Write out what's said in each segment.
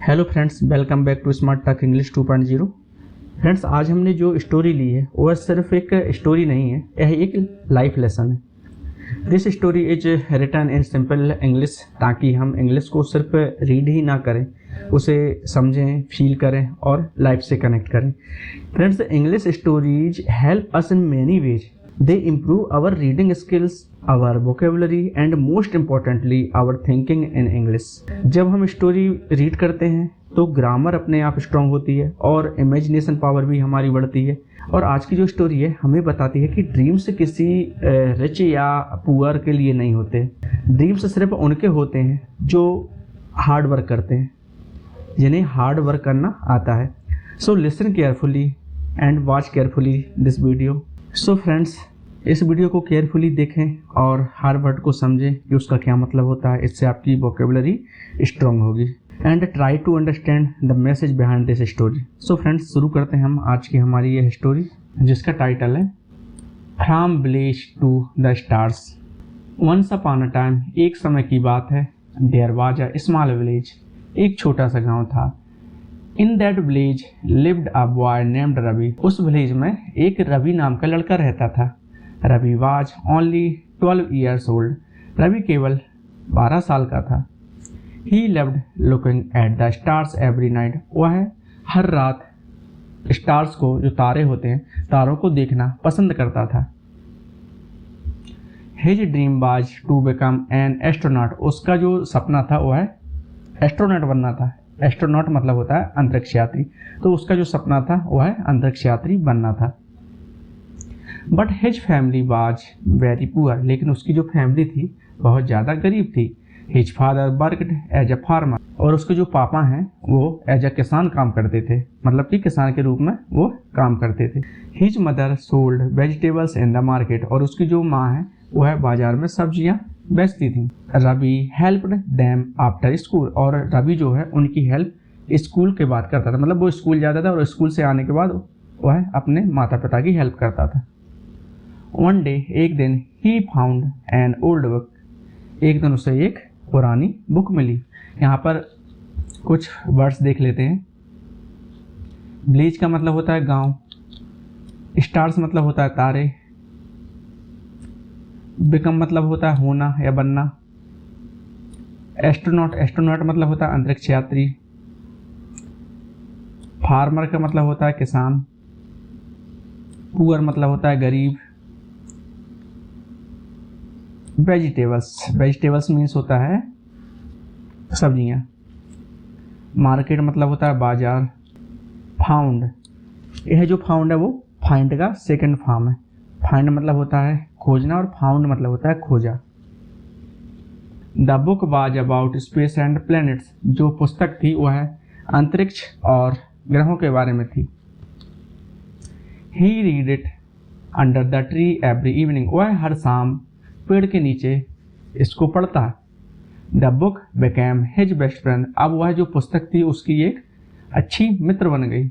Hello friends, welcome back to smart talk English 2.0। Friends, आज हमने जो स्टोरी ली है वह सिर्फ एक स्टोरी नहीं है, यह एक लाइफ लेसन है। This story is written in simple English, ताकि हम इंग्लिश को सिर्फ रीड ही ना करें, उसे समझें, फील करें और लाइफ से कनेक्ट करें। Friends, English stories help us in many ways. They improve our reading skills, our vocabulary and most importantly our thinking in English। जब हम स्टोरी रीड करते हैं तो ग्रामर अपने आप स्ट्रांग होती है और इमेजिनेशन पावर भी हमारी बढ़ती है। और आज की जो स्टोरी है हमें बताती है कि ड्रीम्स किसी रिच या पुअर के लिए नहीं होते। ड्रीम्स सिर्फ उनके होते हैं जो हार्ड वर्क करते हैं, जिन्हें हार्ड वर्क करना आता है। So listen carefully and watch carefully this video. So friends, इस वीडियो को केयरफुली देखें और हर वर्ड को समझें कि उसका क्या मतलब होता है। इससे आपकी वोकेबुलरी स्ट्रांग होगी। And try to understand the message behind this story. So friends, शुरू करते हैं हम आज की हमारी ये स्टोरी, जिसका टाइटल है from village to the stars. Once upon a time, एक समय की बात है, there was a small village, एक छोटा सा गाँव था। In that village lived a boy named Ravi. उस विलेज में एक रवि नाम का लड़का रहता था। Ravi was only 12 years old. Ravi केवल 12 साल का था। He loved looking at the stars every night. वह हर रात स्टार्स को, जो तारे होते हैं, तारों को देखना पसंद करता था। His dream was to become an astronaut. उसका जो सपना था वह एस्ट्रोनॉट बनना था। एस्ट्रोनॉट मतलब होता है अंतरिक्ष यात्री। तो उसका जो सपना था वह अंतरिक्ष यात्री बनना था। But his family was very poor. लेकिन उसकी जो फैमिली थी बहुत ज़्यादा गरीब थी। His father worked as a farmer. और उसके जो पापा हैं वो एज अ किसान काम करते थे, मतलब कि किसान के रूप में वो काम करते थे। His mother sold vegetables in the market. और उसकी जो माँ है वह बाजार में सब्जियाँ बेचती थी। Ravi helped them after school. और रवि जो है उनकी हेल्प स्कूल के बाद करता था, मतलब वो स्कूल जाता था और स्कूल से आने के बाद वह अपने माता पिता की हेल्प करता था। वन डे, एक दिन, he found an old book. एक दिन उसे एक पुरानी बुक मिली। यहाँ पर कुछ वर्ड्स देख लेते हैं। विलेज का मतलब होता है गांव। स्टार्स मतलब होता है तारे। बिकम मतलब होता है होना या बनना। एस्ट्रोनॉट, एस्ट्रोनॉट मतलब होता है अंतरिक्ष यात्री। फार्मर का मतलब होता है किसान। पुअर मतलब होता है गरीब। वेजिटेबल्स, वेजिटेबल्स मीन्स होता है सब्जियां। मार्केट मतलब होता है बाजार। फाउंड, यह जो फाउंड है वो फाइंड का सेकंड फॉर्म है। फाइंड मतलब होता है खोजना और फाउंड मतलब होता है खोजा। The book was about space and planets. जो पुस्तक थी वह अंतरिक्ष और ग्रहों के बारे में थी। He read it under the tree every evening. वह हर शाम पेड़ के नीचे इसको पढ़ता। The book became his best friend. अब वह जो पुस्तक थी उसकी एक अच्छी मित्र बन गई।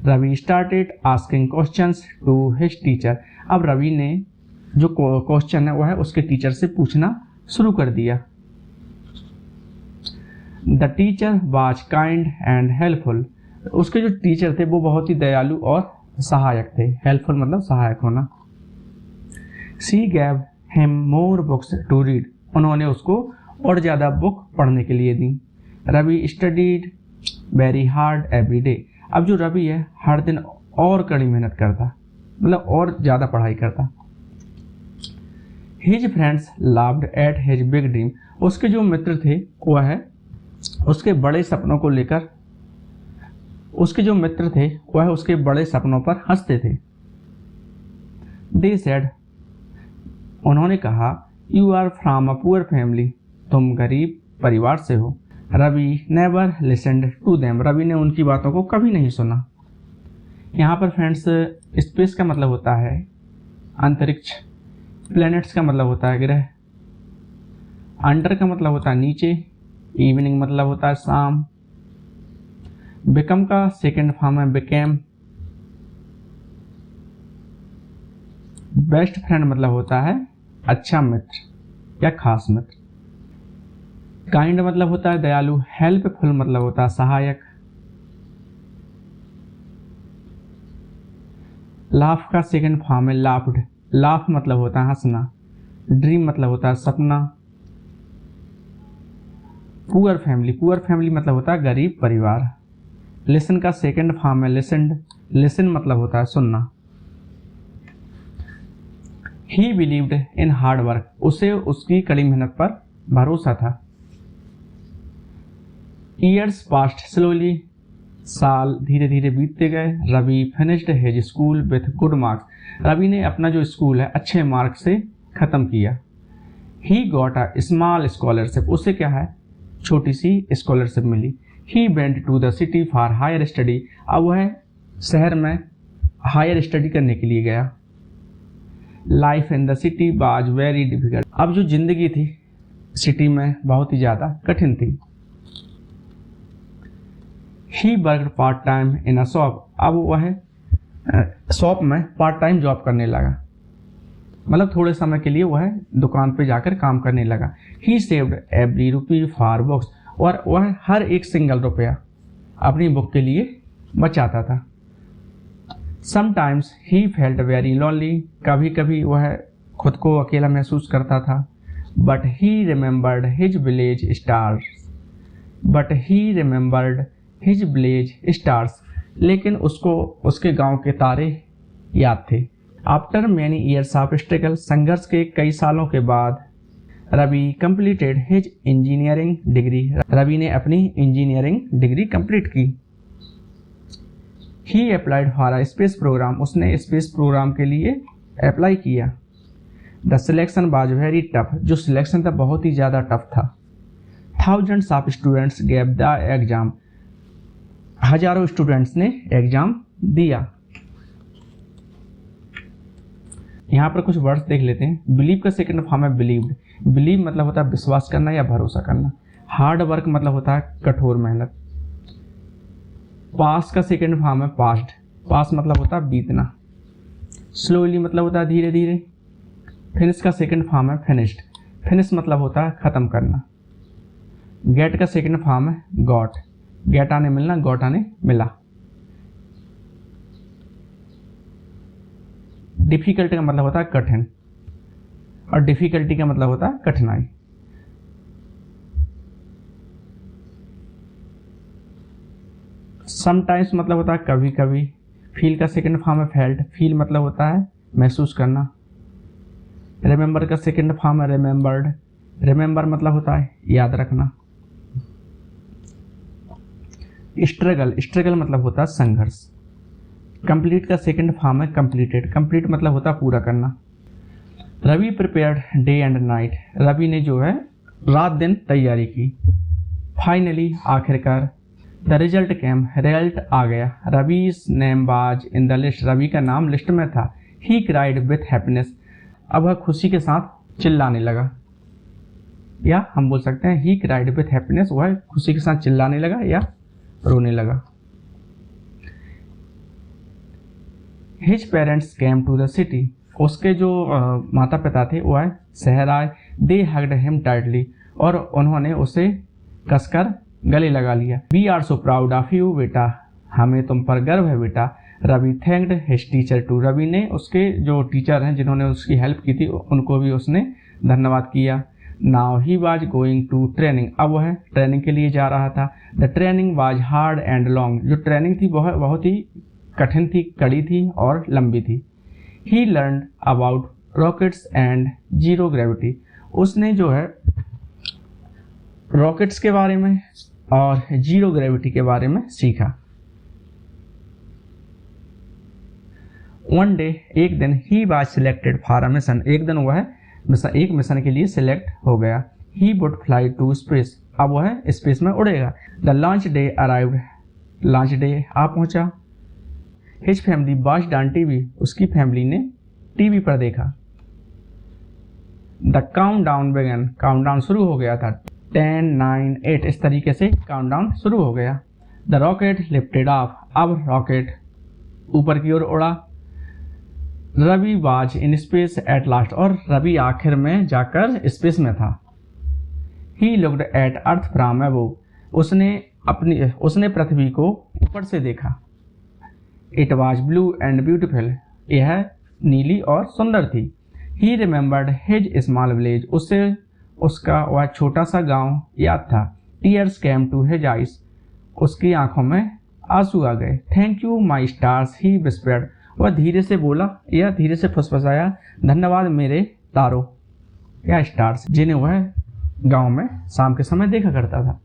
Ravi started asking questions to his teacher. अब रवि ने जो क्वेश्चन है वह उसके टीचर से पूछना शुरू कर दिया। The teacher was kind and helpful. उसके जो टीचर थे वो बहुत ही दयालु और सहायक थे। हेल्पफुल मतलब सहायक होना। She gave him more books to read. उन्होंने उसको और ज़्यादा बुक पढ़ने के लिए दी। Ravi studied very hard every day. अब जो रवि है हर दिन और कड़ी मेहनत करता, मतलब और ज़्यादा पढ़ाई करता। His friends laughed at his big dream. उसके जो मित्र थे वह है उसके बड़े सपनों को लेकर, उसके जो मित्र थे वह उसके बड़े सपनों पर हंसते थे। दे सेड, उन्होंने कहा, you are from a poor family. तुम गरीब परिवार से हो। Ravi never listened to them. Ravi ने उनकी बातों को कभी नहीं सुना। यहाँ पर फ्रेंड्स, स्पेस का मतलब होता है अंतरिक्ष। प्लैनेट्स का मतलब होता है ग्रह। अंडर का मतलब होता है नीचे। इवनिंग मतलब होता है शाम। बिकम का सेकंड फॉर्म है बिकेम। बेस्ट फ्रेंड मतलब होता है अच्छा मित्र या खास मित्र। काइंड मतलब होता है दयालु, हेल्पफुल मतलब होता है सहायक, लाफ का सेकंड फॉर्म है लाफ्ड, लाफ मतलब होता है हंसना, ड्रीम मतलब होता है सपना, पुअर फैमिली, पुअर फैमिली मतलब होता है गरीब परिवार, लिसन का सेकंड फॉर्म है लिसनड, लिसन मतलब होता है सुनना। ही बिलीव्ड इन हार्ड वर्क, उसे उसकी कड़ी मेहनत पर भरोसा था। ईयर्स पास्ट स्लोली, साल धीरे धीरे बीतते गए। Ravi finished his school with good marks, Ravi ने अपना जो स्कूल है अच्छे मार्क से ख़त्म किया। He got a small scholarship, उसे क्या है छोटी सी स्कॉलरशिप मिली। He went to the city for higher study, अब वह शहर में हायर स्टडी करने के लिए गया। Life in the city was very difficult, अब जो जिंदगी थी सिटी में बहुत ही ज़्यादा कठिन थी। He worked part time in a shop, अब वह शॉप में पार्ट टाइम जॉब करने लगा, मतलब थोड़े समय के लिए वह दुकान पे जाकर काम करने लगा। He saved every rupee for books, और वह हर एक सिंगल रुपया अपनी बुक के लिए बचाता था। Sometimes he felt very lonely, कभी कभी वह खुद को अकेला महसूस करता था। But he remembered his village stars, but he remembered his village stars, लेकिन उसको उसके गांव के तारे याद थे। After many years of struggle, संघर्ष के कई सालों के बाद Ravi completed his engineering degree, Ravi ने अपनी इंजीनियरिंग डिग्री कंप्लीट की। He applied for a space program, उसने स्पेस प्रोग्राम के लिए अप्लाई किया। The selection was very tough, जो सिलेक्शन था बहुत ही ज़्यादा टफ था। Thousands of students gave the exam, हजारों स्टूडेंट्स ने एग्जाम दिया। यहाँ पर कुछ वर्ड्स देख लेते हैं। बिलीव का सेकंड फॉर्म है बिलीव्ड, बिलीव मतलब होता है विश्वास करना या भरोसा करना। हार्ड वर्क मतलब होता है कठोर मेहनत। पास का सेकंड फॉर्म है पास्ट, पास मतलब होता है बीतना। स्लोली मतलब होता है धीरे धीरे। फिनिश का सेकंड फॉर्म है फिनिश्ड, फिनिश मतलब होता है ख़त्म करना। गेट का सेकंड फॉर्म है गॉट, गेट आने मिलना, गॉट आने मिला। डिफिकल्ट का मतलब होता है कठिन, और डिफिकल्टी का मतलब होता है कठिनाई। समटाइम्स मतलब होता है कभी कभी। फील का सेकंड फॉर्म है फेल्ट, फील मतलब होता है महसूस करना। रिमेंबर का सेकंड फॉर्म है रिमेंबर्ड, रिमेंबर मतलब होता है याद रखना। स्ट्रगल, स्ट्रगल मतलब होता है संघर्ष। कंप्लीट का सेकंड फॉर्म है कंप्लीटेड, कंप्लीट मतलब होता है पूरा करना। Ravi prepared day and night, Ravi ने जो है रात दिन तैयारी की। फाइनली आखिरकार द रिजल्ट केम, रिजल्ट आ गया। Ravi's name was in the list, Ravi का नाम लिस्ट में था। ही क्राइड विथ हैप्पीनेस, अब वह खुशी के साथ चिल्लाने लगा, या हम बोल सकते हैं ही क्राइड विथ हैप्पीनेस, वह खुशी के साथ चिल्लाने लगा या रोने लगा। His parents came to the city, उसके जो माता पिता थे वह शहर आए। दे हग्ड हिम टाइटली, और उन्होंने उसे कसकर गले लगा लिया। We are so proud of you बेटा, हमें तुम पर गर्व है बेटा। Ravi thanked his teacher too, Ravi ने उसके जो टीचर हैं जिन्होंने उसकी हेल्प की थी उनको भी उसने धन्यवाद किया। Now he was going to training, अब वह ट्रेनिंग के लिए जा रहा था। The training was hard and long, जो ट्रेनिंग थी वह बहुत ही कठिन थी, कड़ी थी और लंबी थी। He learn about rockets and zero gravity, उसने जो है रॉकेट्स के बारे में और जीरो ग्रेविटी के बारे में सीखा। वन डे, एक दिन, he was selected for a mission, एक दिन वह एक मिशन के लिए सिलेक्ट हो गया। He would fly to space, अब वह स्पेस में उड़ेगा। The launch day arrived, launch day आ पहुंचा। His family watched on TV, उसकी फैमिली ने टीवी पर देखा। द काउंटडाउन बिगन, काउंटडाउन शुरू हो गया था। 10, 9, 8 इस तरीके से काउंटडाउन शुरू हो गया। द रॉकेट लिफ्टेड ऑफ, अब रॉकेट ऊपर की ओर उड़ा। Ravi was in space at last, और रवि आखिर में जाकर स्पेस में था। He looked at earth from above, उसने पृथ्वी को ऊपर से देखा। It was blue and beautiful, यह नीली और सुंदर थी। He remembered his small village, उससे उसका वह छोटा सा गांव याद था। Tears came to his eyes, उसकी आंखों में आंसू आ गए। Thank you my stars, he whispered, वह धीरे से बोला या धीरे से फुसफुसाया, धन्यवाद मेरे तारों या स्टार्स, जिन्हें वह गांव में शाम के समय देखा करता था।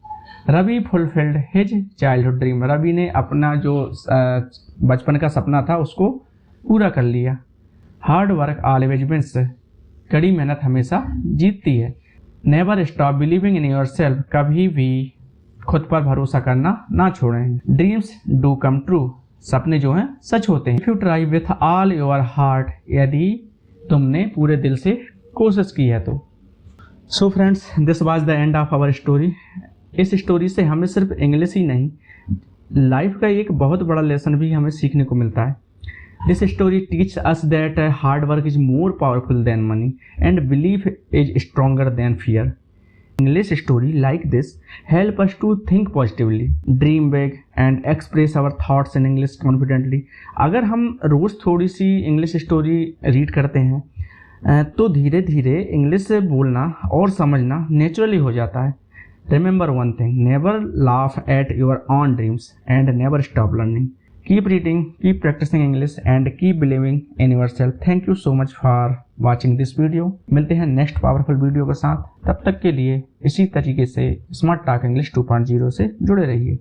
Ravi fulfilled his childhood dream, Ravi ने अपना जो बचपन का सपना था उसको पूरा कर लिया। हार्ड वर्क ऑलवेज विंस, कड़ी मेहनत हमेशा जीतती है। Never stop believing in your self, कभी भी खुद पर भरोसा करना ना छोड़ें। ड्रीम्स डू कम ट्रू, सपने जो हैं सच होते हैं। If you try with all your heart, यदि तुमने पूरे दिल से कोशिश की है तो। So friends, this was the end of our story. इस स्टोरी से हमें सिर्फ इंग्लिश ही नहीं, लाइफ का एक बहुत बड़ा लेसन भी हमें सीखने को मिलता है। This story teach us that hard work is more powerful than money and belief is stronger then fear. English story like this help us to think positively, dream big and express our thoughts in English confidently. अगर हम रोज़ थोड़ी सी English story read करते हैं तो धीरे धीरे English से बोलना और समझना नेचुरली हो जाता है। Remember one thing, never laugh at your own dreams and never stop learning. Keep reading, keep practicing English and keep believing in yourself. Thank you so much for watching this video. मिलते हैं next powerful video के साथ, तब तक के लिए इसी तरीके से स्मार्ट टॉक इंग्लिश 2.0 से जुड़े रहिए।